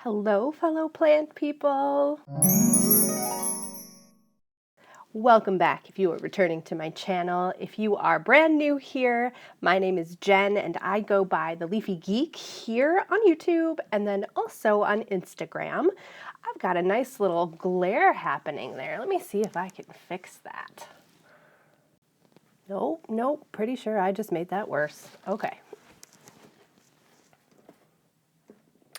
Hello, fellow plant people. Welcome back if you are returning to my channel. If you are brand new here, my name is Jen and I go by The Leafy Geek here on YouTube and then also on Instagram. I've got a nice little glare happening there. Let me see if I can fix that. Nope, pretty sure I just made that worse. Okay.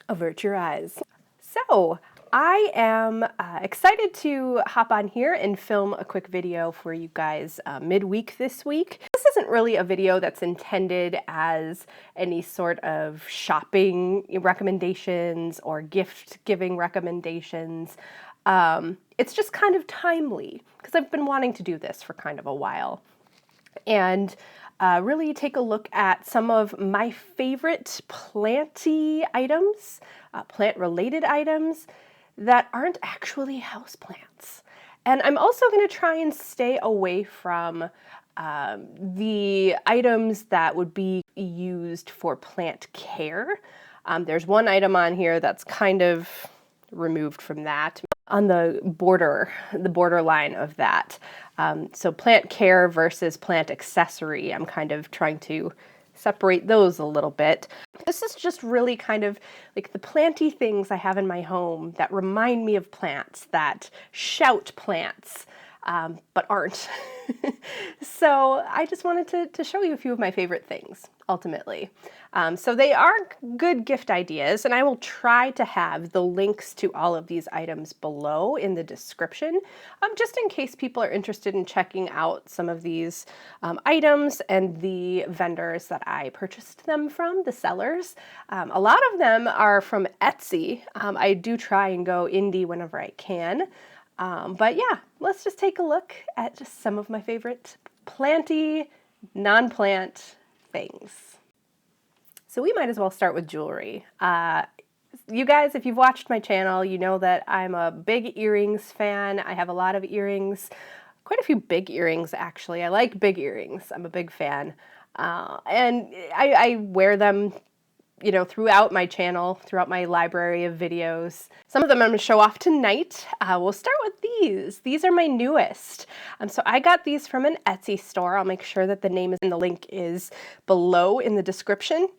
Avert your eyes. So, I am excited to hop on here and film a quick video for you guys midweek this week. This isn't really a video that's intended as any sort of shopping recommendations or gift giving recommendations. It's just kind of timely because I've been wanting to do this for kind of a while. And really take a look at some of my favorite planty items, plant-related items that aren't actually houseplants. And I'm also going to try and stay away from the items that would be used for plant care. There's one item on here that's kind of removed from that, on the borderline of that. So plant care versus plant accessory, I'm kind of trying to separate those a little bit. This is just really kind of like the planty things I have in my home that remind me of plants, that shout plants, but aren't. So I just wanted to show you a few of my favorite things, ultimately. So they are good gift ideas, and I will try to have the links to all of these items below in the description, just in case people are interested in checking out some of these items and the vendors that I purchased them from, the sellers. A lot of them are from Etsy. I do try and go indie whenever I can. But yeah, let's just take a look at just some of my favorite planty, non-plant things. So we might as well start with jewelry. You guys, if you've watched my channel, you know that I'm a big earrings fan. I have a lot of earrings, quite a few big earrings actually. I like big earrings. I'm a big fan. And I wear them, you know, throughout my channel, throughout my library of videos. Some of them I'm going to show off tonight. We'll start with these. These are my newest. So I got these from an Etsy store. I'll make sure that the name and the link is below in the description.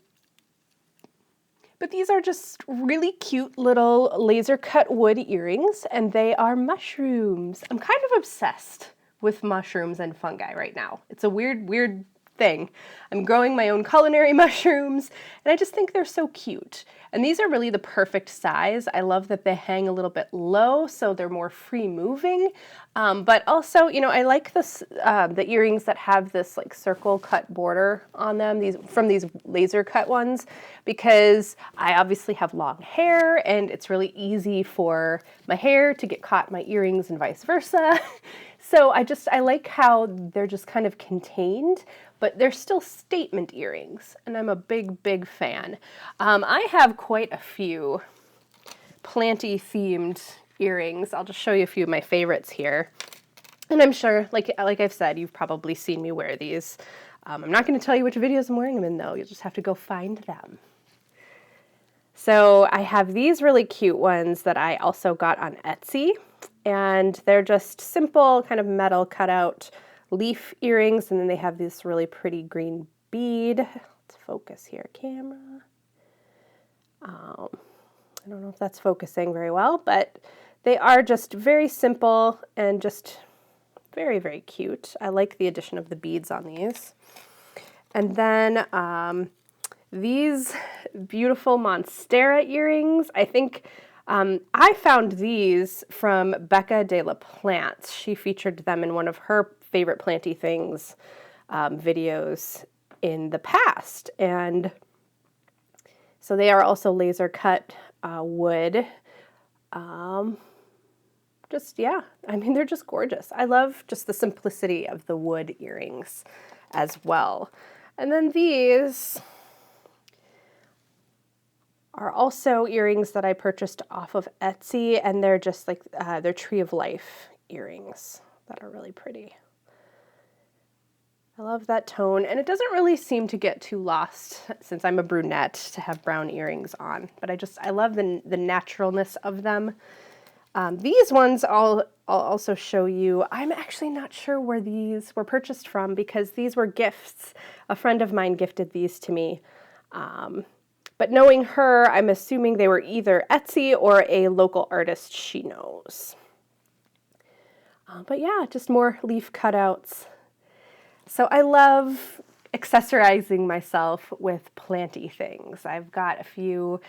But these are just really cute little laser cut wood earrings, and they are mushrooms. I'm kind of obsessed with mushrooms and fungi right now. It's a weird thing. I'm growing my own culinary mushrooms, and I just think they're so cute. And these are really the perfect size. I love that they hang a little bit low, so they're more free moving. But also, you know, I like this, the earrings that have this like circle cut border on them, from these laser cut ones, because I obviously have long hair and it's really easy for my hair to get caught in my earrings and vice versa. So I like how they're just kind of contained, but they're still statement earrings, and I'm a big fan. I have quite a few planty themed earrings. I'll just show you a few of my favorites here. And I'm sure, like I've said, you've probably seen me wear these. I'm not going to tell you which videos I'm wearing them in though. You'll just have to go find them. So I have these really cute ones that I also got on Etsy, and they're just simple kind of metal cutout leaf earrings, and then they have this really pretty green bead. Let's focus here, camera. I don't know if that's focusing very well, but they are just very simple and just very cute. I like the addition of the beads on these. And then these beautiful Monstera earrings. I think I found these from Becca de la Plante. She featured them in one of her favorite planty things videos in the past. And so they are also laser cut wood. Yeah, I mean, they're just gorgeous. I love just the simplicity of the wood earrings as well. And then these are also earrings that I purchased off of Etsy, and they're just like, they're Tree of Life earrings that are really pretty. I love that tone, and it doesn't really seem to get too lost since I'm a brunette to have brown earrings on, but I love the naturalness of them. These ones I'll also show you. I'm actually not sure where these were purchased from because these were gifts. A friend of mine gifted these to me. But knowing her, I'm assuming they were either Etsy or a local artist she knows. But yeah, just more leaf cutouts. So I love accessorizing myself with planty things. I've got a few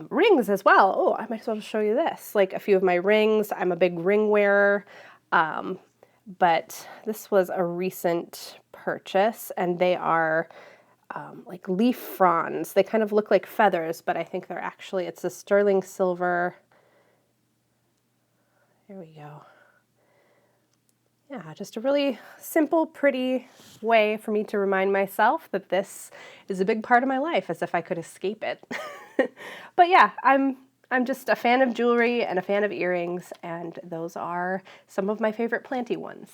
rings as well. Oh, I might as well show you this. Like a few of my rings. I'm a big ring wearer, but this was a recent purchase, and they are like leaf fronds. They kind of look like feathers, but I think they're actually, it's a sterling silver. There we go. Yeah, just a really simple, pretty way for me to remind myself that this is a big part of my life, as if I could escape it. But yeah, I'm just a fan of jewelry and a fan of earrings, and those are some of my favorite planty ones.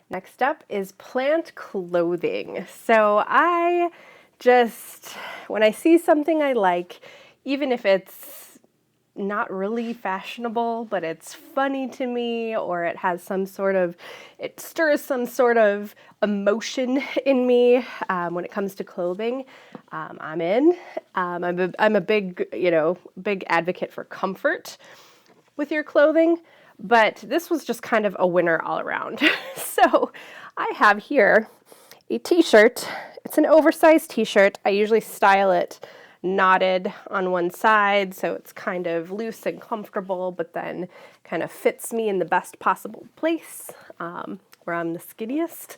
Next up is plant clothing. So I just, when I see something I like, even if it's not really fashionable, but it's funny to me, or it has some sort of, it stirs some sort of emotion in me when it comes to clothing, I'm in. I'm a big, big advocate for comfort with your clothing, but this was just kind of a winner all around. So I have here a t-shirt. It's an oversized t-shirt. I usually style it knotted on one side, so it's kind of loose and comfortable, but then kind of fits me in the best possible place, where I'm the skinniest.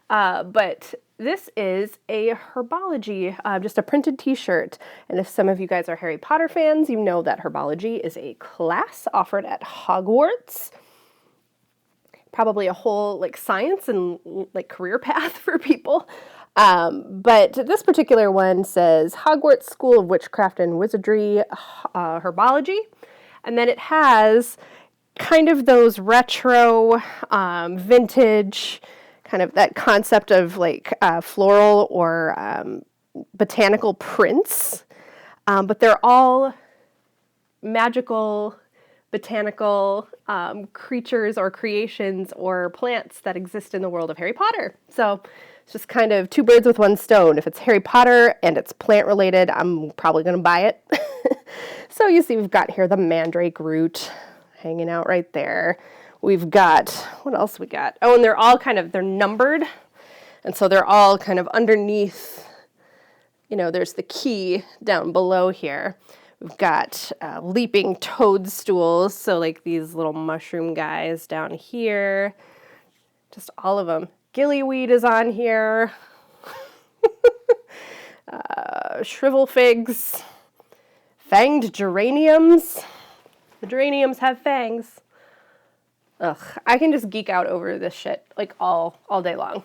But this is a Herbology, just a printed t-shirt. And if some of you guys are Harry Potter fans, you know that Herbology is a class offered at Hogwarts. Probably a whole like science and like career path for people. But this particular one says Hogwarts School of Witchcraft and Wizardry, Herbology. And then it has kind of those retro, vintage, kind of that concept of like floral or botanical prints. But they're all magical, botanical creatures or creations or plants that exist in the world of Harry Potter. So it's just kind of two birds with one stone. If it's Harry Potter and it's plant related, I'm probably going to buy it. So you see we've got here the mandrake root hanging out right there. We've got, what else we got? Oh, and they're all kind of, they're numbered. And so they're all kind of underneath, there's the key down below here. We've got leaping toadstools, so like these little mushroom guys down here. Just all of them. Gillyweed is on here. Shrivel figs. Fanged geraniums. The geraniums have fangs. Ugh, I can just geek out over this shit like all day long.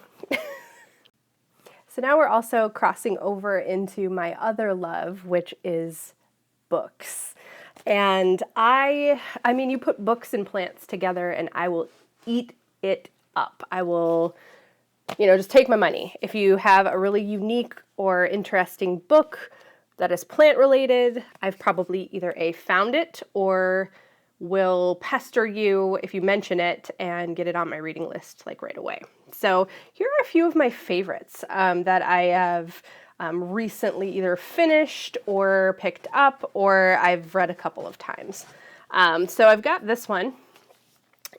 So now we're also crossing over into my other love, which is books. And I mean, you put books and plants together and I will eat it up. I will, just take my money. If you have a really unique or interesting book that is plant related, I've probably either found it or will pester you if you mention it and get it on my reading list like right away. So here are a few of my favorites that I have recently either finished or picked up or I've read a couple of times. So I've got this one.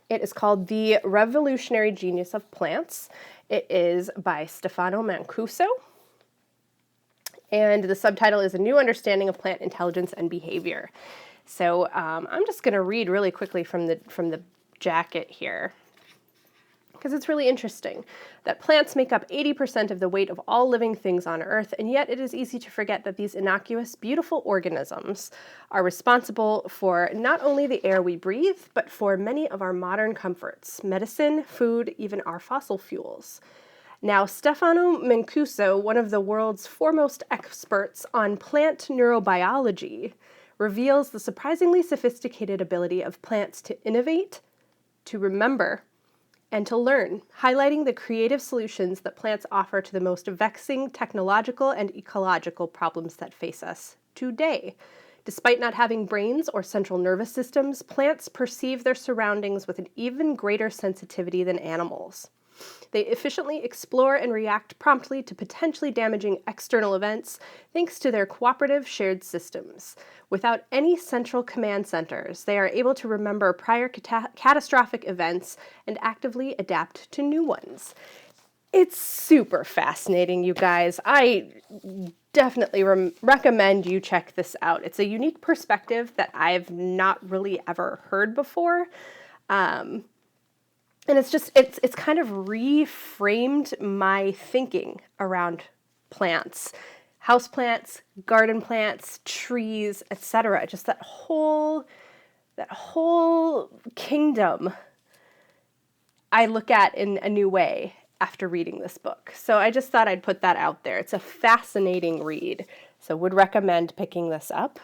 It is called The Revolutionary Genius of Plants. It is by Stefano Mancuso. And the subtitle is A New Understanding of Plant Intelligence and Behavior. So I'm just going to read really quickly from the jacket here, because it's really interesting that plants make up 80% of the weight of all living things on Earth, and yet it is easy to forget that these innocuous, beautiful organisms are responsible for not only the air we breathe, but for many of our modern comforts, medicine, food, even our fossil fuels. Now, Stefano Mancuso, one of the world's foremost experts on plant neurobiology, reveals the surprisingly sophisticated ability of plants to innovate, to remember, and to learn, highlighting the creative solutions that plants offer to the most vexing technological and ecological problems that face us today. Despite not having brains or central nervous systems, plants perceive their surroundings with an even greater sensitivity than animals. They efficiently explore and react promptly to potentially damaging external events thanks to their cooperative shared systems. Without any central command centers, they are able to remember prior catastrophic events and actively adapt to new ones. It's super fascinating, you guys. I definitely recommend you check this out. It's a unique perspective that I've not really ever heard before. And it's kind of reframed my thinking around plants, houseplants, garden plants, trees, etc. Just that whole kingdom I look at in a new way after reading this book. So I just thought I'd put that out there. It's a fascinating read. So would recommend picking this up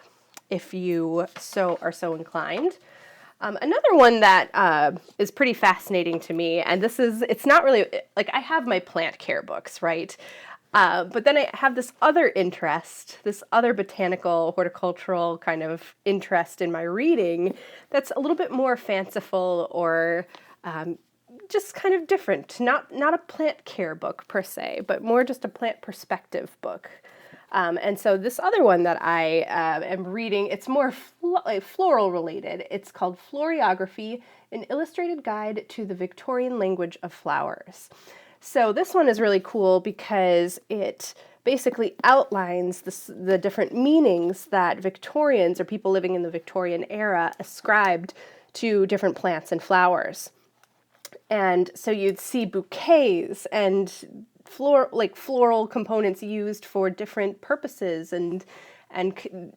if you are so inclined. Another one that is pretty fascinating to me, and it's not really, like, I have my plant care books, right? But then I have this other interest, this other botanical, horticultural kind of interest in my reading that's a little bit more fanciful or just kind of different. Not a plant care book per se, but more just a plant perspective book. And so this other one that I am reading, it's more floral related. It's called Floriography, an illustrated guide to the Victorian language of flowers. So this one is really cool because it basically outlines the different meanings that Victorians or people living in the Victorian era ascribed to different plants and flowers. And so you'd see bouquets and floral components used for different purposes and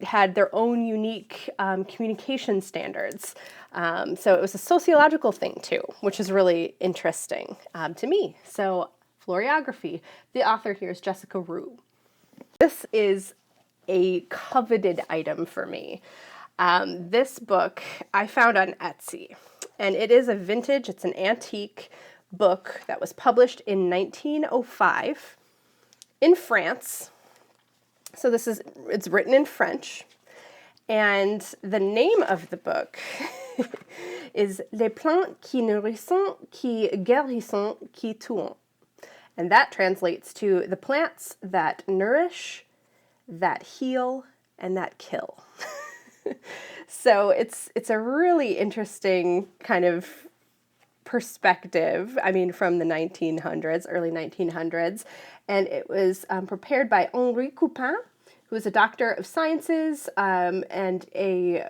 had their own unique communication standards. So it was a sociological thing too, which is really interesting to me. So Floriography. The author here is Jessica Rue. This is a coveted item for me. This book I found on Etsy, and it is a vintage, it's an antique book that was published in 1905 in France. So it's written in French, and the name of the book is Les plantes qui nourrissent, qui guérissent, qui tuent. And that translates to the plants that nourish, that heal, and that kill. So it's a really interesting kind of perspective, I mean, from the 1900s, early 1900s, and it was prepared by Henri Coupin, who is a doctor of sciences and a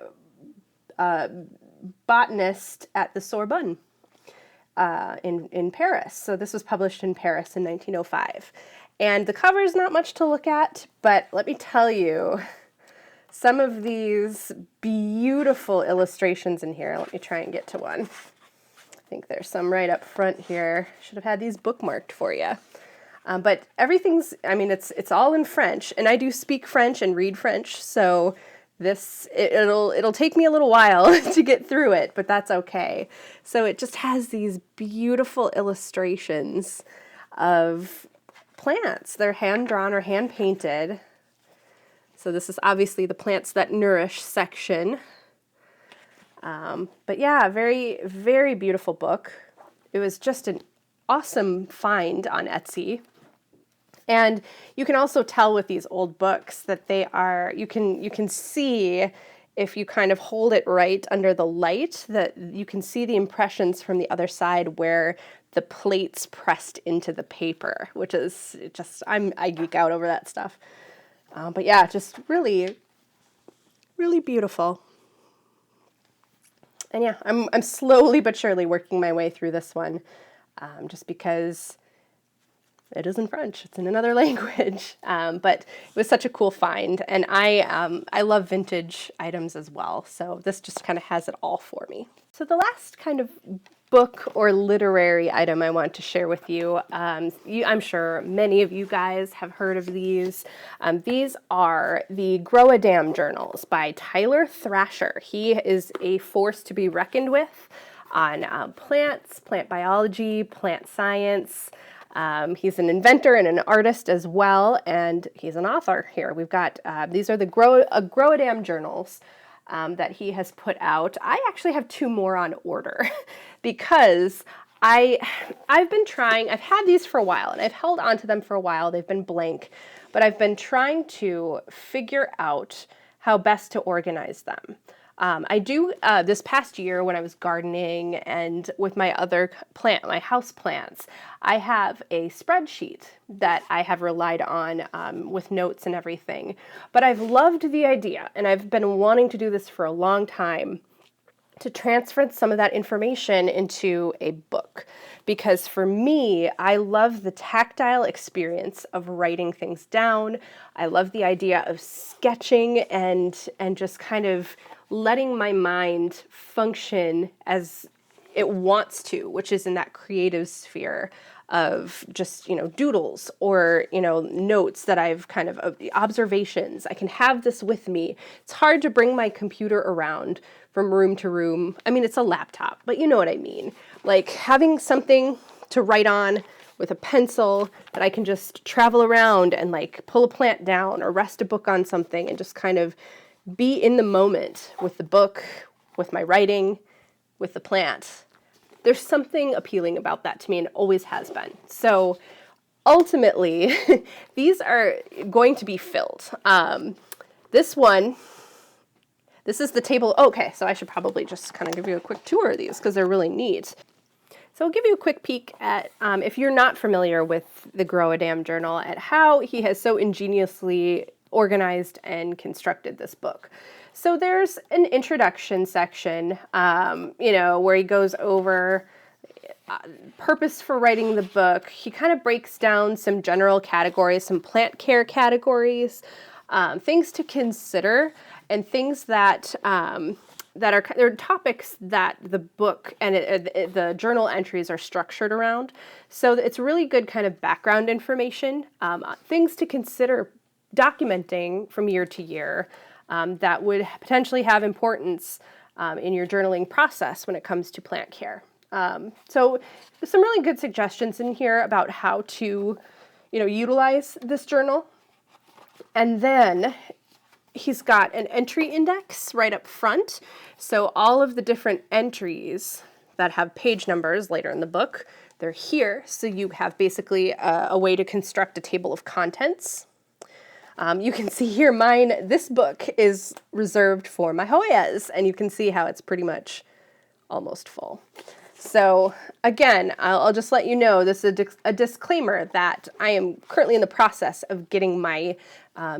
botanist at the Sorbonne in Paris. So this was published in Paris in 1905. And the cover is not much to look at, but let me tell you, some of these beautiful illustrations in here. Let me try and get to one. I think there's some right up front here. Should have had these bookmarked for you. But everything's, I mean, it's all in French, and I do speak French and read French, so it'll take me a little while to get through it, but that's okay. So it just has these beautiful illustrations of plants. They're hand-drawn or hand-painted. So this is obviously the plants that nourish section. But yeah, very, very beautiful book. It was just an awesome find on Etsy. And you can also tell with these old books that they are, you can see if you kind of hold it right under the light, that you can see the impressions from the other side where the plate's pressed into the paper, which is just, I geek out over that stuff. But yeah, just really, really beautiful. And yeah, I'm slowly but surely working my way through this one, just because it is in French. It's in another language. But it was such a cool find, and I love vintage items as well. So this just kind of has it all for me. So the last kind of book or literary item I want to share with you, I'm sure many of you guys have heard of these. These are the Grow a Dam journals by Tyler Thrasher. He is a force to be reckoned with. on plants, plant biology, plant science. He's an inventor and an artist as well, and he's an author here. We've got, these are the Grow-A-Damn journals that he has put out. I actually have 2 more on order because I've been trying, I've had these for a while, and I've held on to them for a while. They've been blank, but I've been trying to figure out how best to organize them. I do, this past year when I was gardening and with my other my house plants, I have a spreadsheet that I have relied on with notes and everything. But I've loved the idea, and I've been wanting to do this for a long time, to transfer some of that information into a book. Because for me, I love the tactile experience of writing things down. I love the idea of sketching and just kind of letting my mind function as it wants to, which is in that creative sphere of just, doodles or, notes that I've kind of observations. I can have this with me. It's hard to bring my computer around from room to room. I mean, it's a laptop, but you know what I mean. Like having something to write on with a pencil that I can just travel around and like pull a plant down or rest a book on something and just kind of be in the moment with the book, with my writing, with the plant. There's something appealing about that to me, and it always has been. So ultimately, these are going to be filled. This is the table. Okay, so I should probably just kind of give you a quick tour of these because they're really neat. So I'll give you a quick peek at, if you're not familiar with the Grow-A-Damn journal, at how he has so ingeniously organized and constructed this book. So there's an introduction section, where he goes over purpose for writing the book. He kind of breaks down some general categories, some plant care categories, things to consider, and things that are topics that the book and the journal entries are structured around. So it's really good kind of background information, things to consider documenting from year to year that would potentially have importance in your journaling process when it comes to plant care. So some really good suggestions in here about how to, utilize this journal. And then he's got an entry index right up front. So all of the different entries that have page numbers later in the book, they're here. So you have basically a way to construct a table of contents. You can see here this book is reserved for my Hoyas, and you can see how it's pretty much almost full. So again, I'll just let you know, this is a disclaimer that I am currently in the process of getting my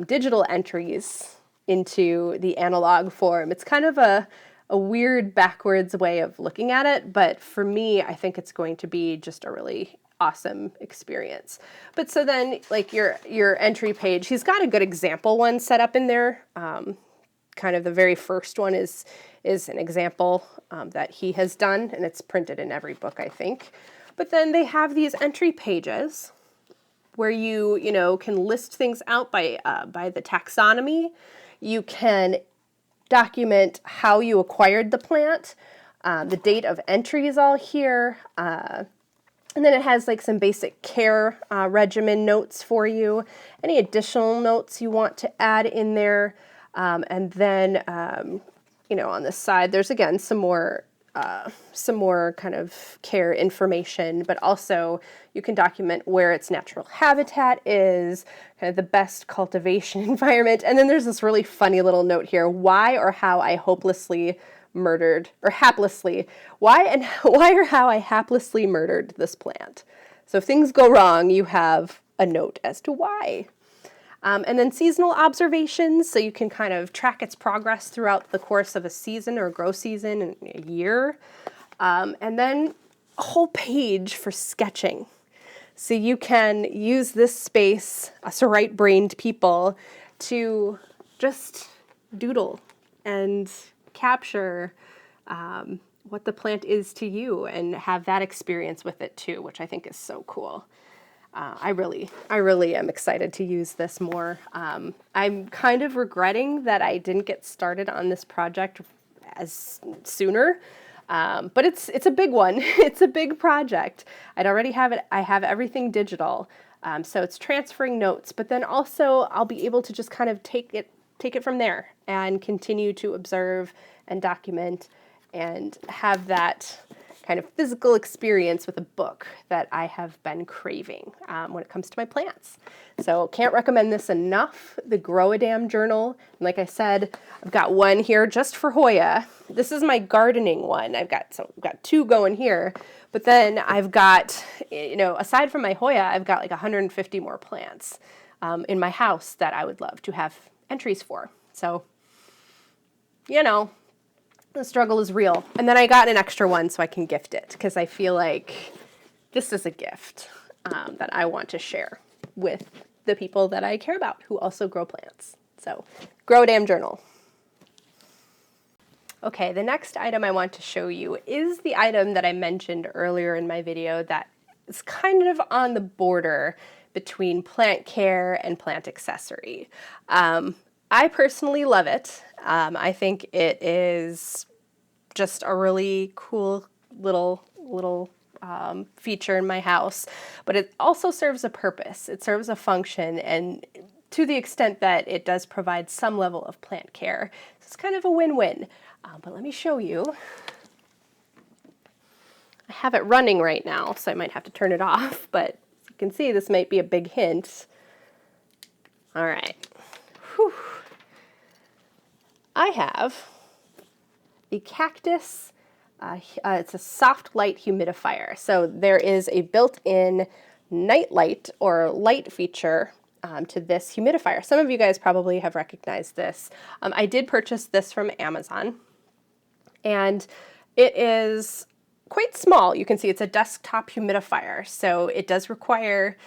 digital entries into the analog form. It's kind of a weird backwards way of looking at it, but for me, I think it's going to be just a really awesome experience. But so then, like your entry page, he's got a good example one set up in there. Kind of the very first one is an example that he has done, and it's printed in every book, I think. But then they have these entry pages where you can list things out by the taxonomy. You can document how you acquired the plant. The date of entry is all here. And then it has like some basic care regimen notes for you, any additional notes you want to add in there. And then, on the side, there's again some more kind of care information, but also you can document where its natural habitat is, kind of the best cultivation environment. And then there's this really funny little note here, why or how I haplessly murdered this plant. So if things go wrong, you have a note as to why. And then seasonal observations, so you can kind of track its progress throughout the course of a season or a grow season in a year. And then a whole page for sketching. So you can use this space, us right-brained people, to just doodle and capture what the plant is to you and have that experience with it too, which I think is so cool. I really am excited to use this more. I'm kind of regretting that I didn't get started on this project as sooner. But it's a big one. It's a big project. I'd already have it. I have everything digital. So it's transferring notes, but then also I'll be able to just kind of take it from there and continue to observe and document and have that kind of physical experience with a book that I have been craving when it comes to my plants. So can't recommend this enough, the Grow-A-Damn journal. And like I said, I've got one here just for Hoya. This is my gardening one. I've got two going here, but then I've got, you know, aside from my Hoya, I've got like 150 more plants in my house that I would love to have entries for. So, you know, the struggle is real. And then I got an extra one so I can gift it, because I feel like this is a gift that I want to share with the people that I care about who also grow plants. So, Grow-A-Damn journal. Okay, the next item I want to show you is the item that I mentioned earlier in my video that is kind of on the border between plant care and plant accessory. I personally love it. I think it is just a really cool little feature in my house, but it also serves a purpose. It serves a function, and to the extent that it does provide some level of plant care. So it's kind of a win-win. But let me show you. I have it running right now, so I might have to turn it off, but as you can see, this might be a big hint. All right. Whew. I have the Cactus, it's a soft light humidifier. So there is a built-in night light or light feature to this humidifier. Some of you guys probably have recognized this. I did purchase this from Amazon, and it is quite small. You can see it's a desktop humidifier, so it does require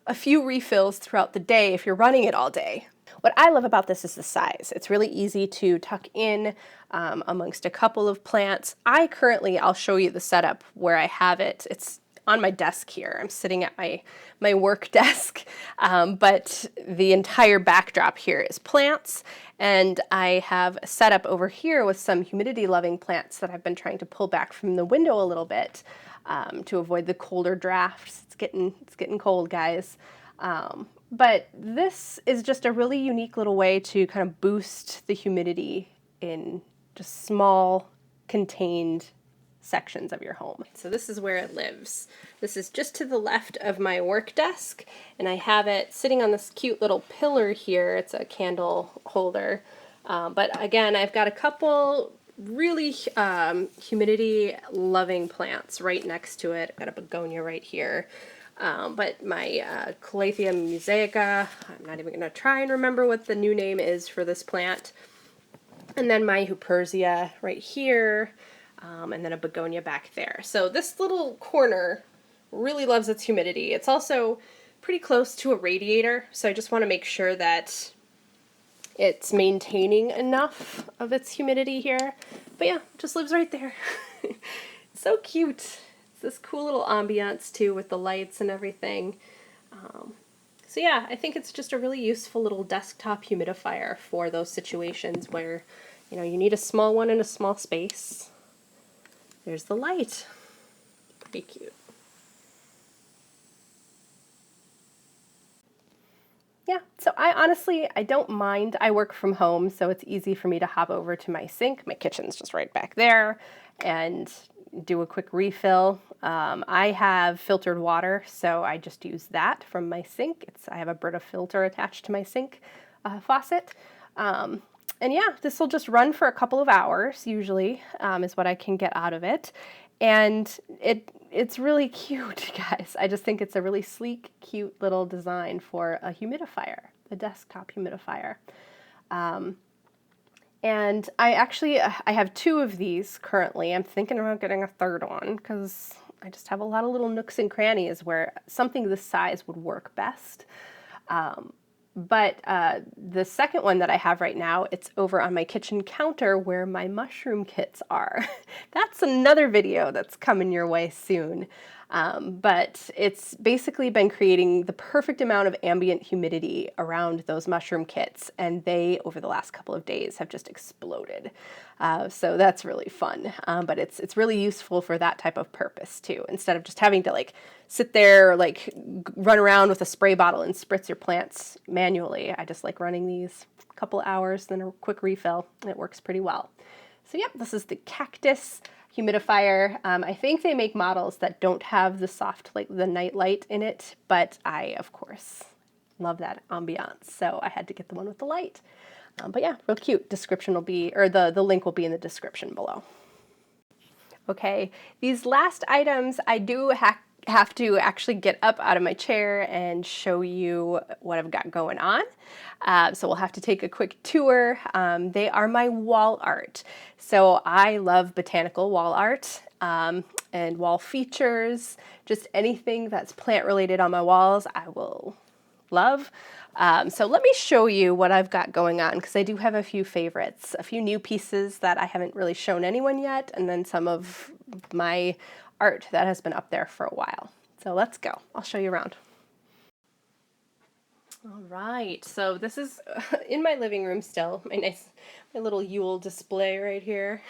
a few refills throughout the day if you're running it all day. What I love about this is the size. It's really easy to tuck in amongst a couple of plants. I'll show you the setup where I have it. It's on my desk here. I'm sitting at my work desk, but the entire backdrop here is plants, and I have a setup over here with some humidity-loving plants that I've been trying to pull back from the window a little bit to avoid the colder drafts. It's getting cold, guys. But this is just a really unique little way to kind of boost the humidity in just small, contained sections of your home. So this is where it lives. This is just to the left of my work desk, and I have it sitting on this cute little pillar here. It's a candle holder. But again, I've got a couple really humidity-loving plants right next to it. I've got a begonia right here. But my Calathea mosaica, I'm not even going to try and remember what the new name is for this plant. And then my Huperzia right here, and then a begonia back there. So this little corner really loves its humidity. It's also pretty close to a radiator, so I just want to make sure that it's maintaining enough of its humidity here. But yeah, it just lives right there. So cute. This cool little ambiance too with the lights and everything. So yeah, I think it's just a really useful little desktop humidifier for those situations where, you know, you need a small one in a small space. There's the light. Pretty cute. Yeah, so I don't mind. I work from home, so it's easy for me to hop over to my sink. My kitchen's just right back there, and do a quick refill. I have filtered water, so I just use that from my sink. I have a Brita filter attached to my sink faucet. And yeah, this will just run for a couple of hours, usually, is what I can get out of it. And it's really cute, guys. I just think it's a really sleek, cute little design for a humidifier, a desktop humidifier. And I have two of these currently. I'm thinking about getting a third one because I just have a lot of little nooks and crannies where something this size would work best. But the second one that I have right now, it's over on my kitchen counter where my mushroom kits are. That's another video that's coming your way soon. But it's basically been creating the perfect amount of ambient humidity around those mushroom kits, and they, over the last couple of days, have just exploded. So that's really fun, but it's really useful for that type of purpose too. Instead of just having to like sit there, like run around with a spray bottle and spritz your plants manually, I just like running these a couple hours, then a quick refill, and it works pretty well. So yep, this is the Cactus humidifier. I think they make models that don't have the soft, like the night light in it, but I, of course, love that ambiance, so I had to get the one with the light. But yeah, real cute. Description will be, or the link will be in the description below. Okay, these last items I do have to actually get up out of my chair and show you what I've got going on. So we'll have to take a quick tour. They are my wall art. So I love botanical wall art and wall features, just anything that's plant related on my walls I will love. So let me show you what I've got going on, because I do have a few favorites, a few new pieces that I haven't really shown anyone yet, and then some of my art that has been up there for a while. So let's go. I'll show you around. All right, so this is in my living room still, my little Yule display right here.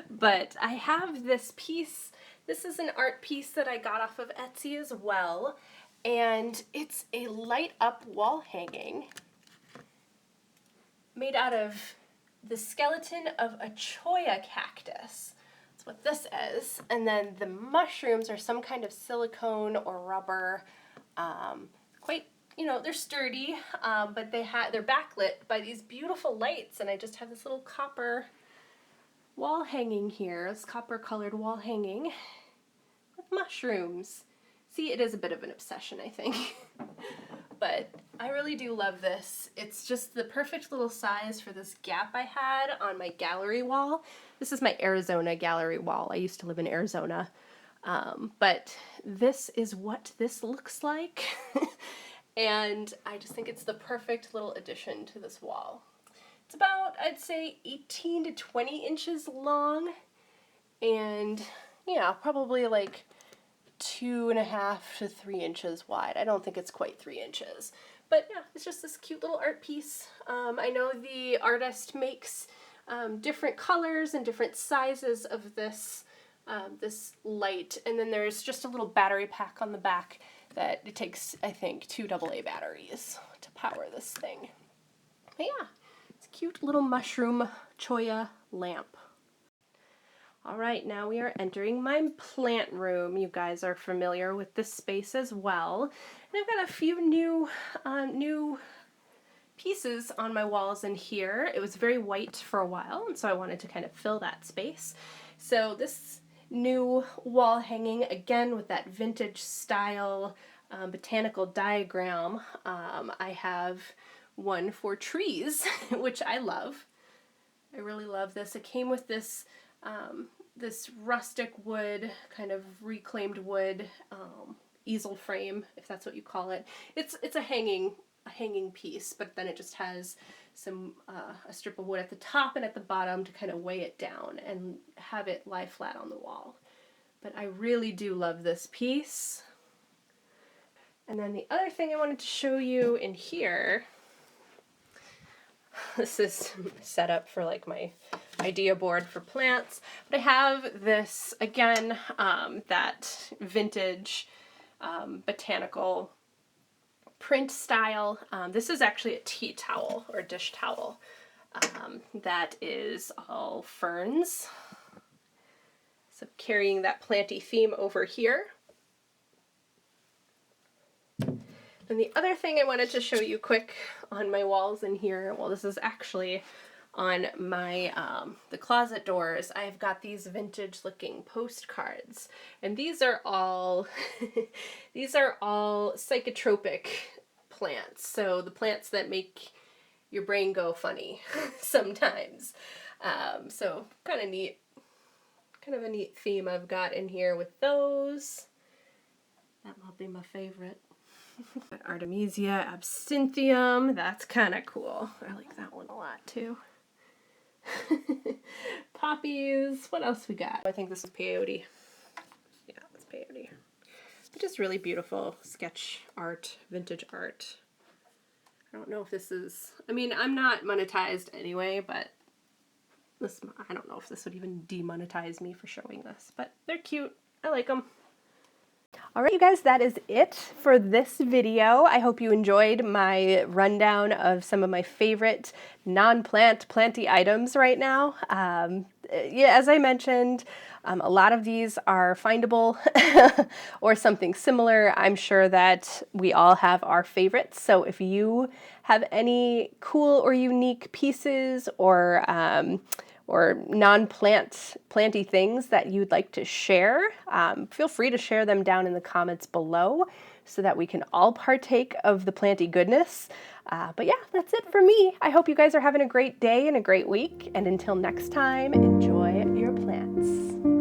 But I have this piece. This is an art piece that I got off of Etsy as well, and it's a light up wall hanging made out of the skeleton of a Cholla cactus. That's what this is. And then the mushrooms are some kind of silicone or rubber. Quite, you know, they're sturdy, but they're backlit by these beautiful lights. And I just have this little copper wall hanging here, this copper colored wall hanging with mushrooms. See, it is a bit of an obsession, I think. But I really do love this. It's just the perfect little size for this gap I had on my gallery wall. This is my Arizona gallery wall. I used to live in Arizona. But this is what this looks like. And I just think it's the perfect little addition to this wall. It's about, I'd say, 18 to 20 inches long. And yeah, probably like 2.5 to 3 inches wide. I don't think it's quite 3 inches. But yeah, it's just this cute little art piece. I know the artist makes different colors and different sizes of this, this light. And then there's just a little battery pack on the back that it takes, I think, 2 AA batteries to power this thing. But yeah, it's a cute little mushroom Cholla lamp. All right, now we are entering my plant room. You guys are familiar with this space as well. And I've got a few new pieces on my walls in here. It was very white for a while, and so I wanted to kind of fill that space. So this new wall hanging, again with that vintage style botanical diagram. I have one for trees, which I love. I really love this. It came with this this rustic wood, kind of reclaimed wood easel frame, if that's what you call it. It's a hanging piece, but then it just has some a strip of wood at the top and at the bottom to kind of weigh it down and have it lie flat on the wall. But I really do love this piece. And then the other thing I wanted to show you in here, this is set up for like my idea board for plants, but I have this, again, that vintage botanical print style. This is actually a tea towel or dish towel that is all ferns. So carrying that planty theme over here. And the other thing I wanted to show you quick on my walls in here, well, this is actually on my the closet doors. I've got these vintage looking postcards, and these are all these are all psychotropic plants. So the plants that make your brain go funny sometimes. So kind of neat, kind of a neat theme I've got in here with those. That might be my favorite. Artemisia absinthium, that's kind of cool. I like that one a lot too. Poppies, what else we got? I think this is peyote. Yeah, it's peyote. Just really beautiful sketch art, vintage art. I don't know if this is, I mean, I'm not monetized anyway, but this, I don't know if this would even demonetize me for showing this, but they're cute. I like them. All right, you guys, that is it for this video. I hope you enjoyed my rundown of some of my favorite planty items right now. Yeah, as I mentioned, a lot of these are findable or something similar. I'm sure that we all have our favorites. So if you have any cool or unique pieces or planty things that you'd like to share, feel free to share them down in the comments below so that we can all partake of the planty goodness. But yeah, that's it for me. I hope you guys are having a great day and a great week. And until next time, enjoy your plants.